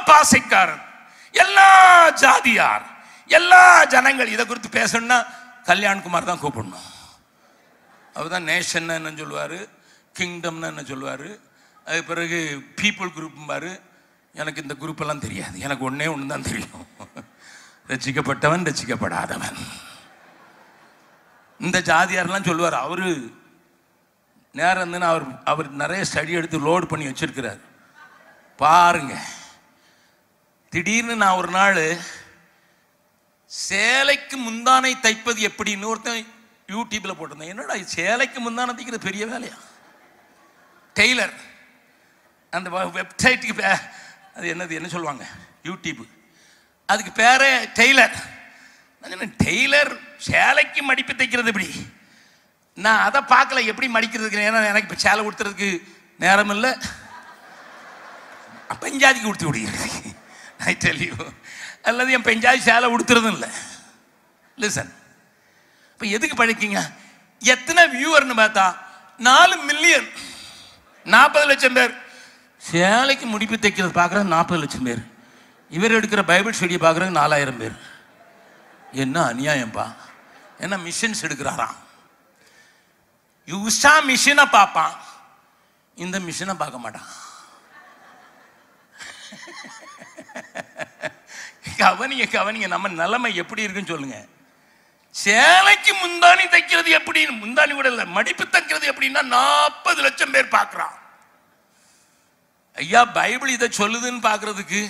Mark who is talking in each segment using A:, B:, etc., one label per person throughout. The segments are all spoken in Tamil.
A: பாசைக்காரன், எல்லா ஜாதியார், எல்லா ஜனங்கள். இதை குறித்து பேசணும்னா கல்யாண்குமார் தான் கூப்பிடணும். அவர்தான் நேஷன் என்ன சொல்லுவார், கிங்டம்னு என்ன சொல்லுவார், அது பிறகு பீப்புள் குரூப். எனக்கு இந்த குரூப் எல்லாம் தெரியாது, எனக்கு ஒன்னே ஒன்று தான் தெரியும், ரட்சிக்கப்பட்டவன் ரட்சிக்கப்படாதவன். இந்த ஜாதியாரெல்லாம் சொல்லுவார். அவரு நேரம் இருந்துன்னு அவர் நிறைய ஸ்டடி எடுத்து லோடு பண்ணி வச்சிருக்கிறார். பாருங்க, திடீர்னு நான் ஒரு நாள் சேலைக்கு முந்தானை தைப்பது எப்படின்னு ஒருத்தன் யூடியூப்ல போட்டிருந்தேன். என்னடா சேலைக்கு முந்தானை தைக்கிறது பெரிய வேலையா? டெய்லர் அந்த வெப்சைட்டுக்கு அது என்ன சொல்லுவாங்க, யூடியூப், அதுக்கு பேரே டெய்லர். டெய்லர் சேலைக்கு மடிப்பு தைக்கிறது எப்படி? நான் அதை பார்க்கல எப்படி மடிக்கிறதுக்கு. ஏன்னா எனக்கு இப்போ சேலை கொடுத்துறதுக்கு நேரம் இல்லை, பெஞ்சாதிக்கு கொடுத்து விடுகிறது ஐ டெல் யூ. அல்லது என் பெஞ்சாதி சேலை உடுத்துறதும் இல்லை. லிசன், இப்போ எதுக்கு படிக்கீங்க? எத்தனை வியூவர்னு பார்த்தா 4 மில்லியன், 40 லட்சம் பேர். சேலைக்கு முடிப்பு தைக்கிறது பார்க்குறது 40 லட்சம் பேர். இவர் எடுக்கிற பைபிள் ஸ்டடியை பார்க்குறது 4000 பேர். என்ன அநியாயம்பா! என்ன மிஷின்ஸ் எடுக்கிறாராம். யூஸா மிஷினை பார்ப்பான், இந்த மிஷினை பார்க்க மாட்டான். கவனிங்க நம்ம நிலைமை எப்படி இருக்குன்னு சொல்லுங்க. சேலைக்கு முந்தானி தைக்கிறது எப்படின்னு, முந்தானி கூட இல்லை, மடிப்பு தைக்கிறது எப்படின்னா 40 லட்சம் பேர் பார்க்கிறான். ஐயா, பைபிள் இதை சொல்லுதுன்னு பார்க்கறதுக்கு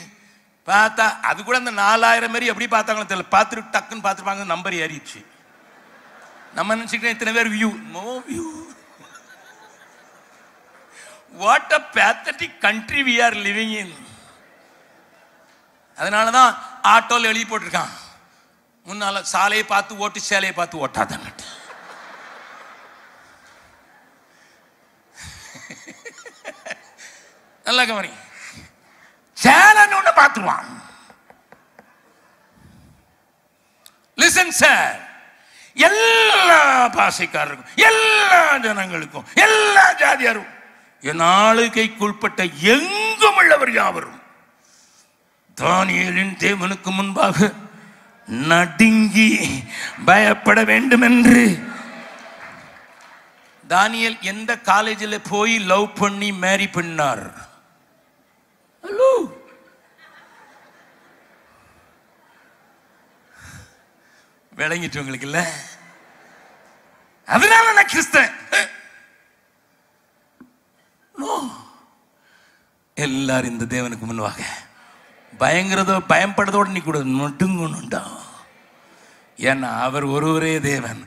A: பார்த்தா அது கூட அந்த 4000 பேர் எப்படி பார்த்தாங்களோ தெரியல, பார்த்துட்டு டக்குன்னு பார்த்துருப்பாங்க, நம்பர் ஏறிடுச்சு. நம்ம நினைச்சுக்கிட்டேன் இத்தனை பேர் view, no view. What a pathetic country we are living in. அதனாலதான் ஆட்டோல எழுதி போட்டிருக்கான், முன்னால சாலையை பார்த்து ஓட்டு, சேலையை பார்த்து ஓட்டாதாங்க. நல்லா கவனி, சேலன்னு ஒண்ணு பார்த்துருவான். லிசன் சார், எல்லா பாசைக்காரருக்கும், எல்லா ஜனங்களுக்கும், எல்லா ஜாதியாரும், என் ஆளுகைக்குட்பட்ட எங்கும் உள்ளவர் யாவரும் தானியேலின் தேவனுக்கு முன்பாக நடுங்கி பயப்பட வேண்டும் என்று. தானியேல் எந்த காலேஜில் போய் லவ் பண்ணி மேரி பண்ணார்? ஹலோ, விளங்கிட்டு உங்களுக்கு இல்ல? அதனால நான் கிறிஸ்தவன். எல்லாரும் இந்த தேவனுக்கு முன்பாக பயங்கரதோ பயப்படுறதோடு நீ கூட நடுங்கணுண்டா. ஏன்னா அவர் ஒருவரே தேவன்.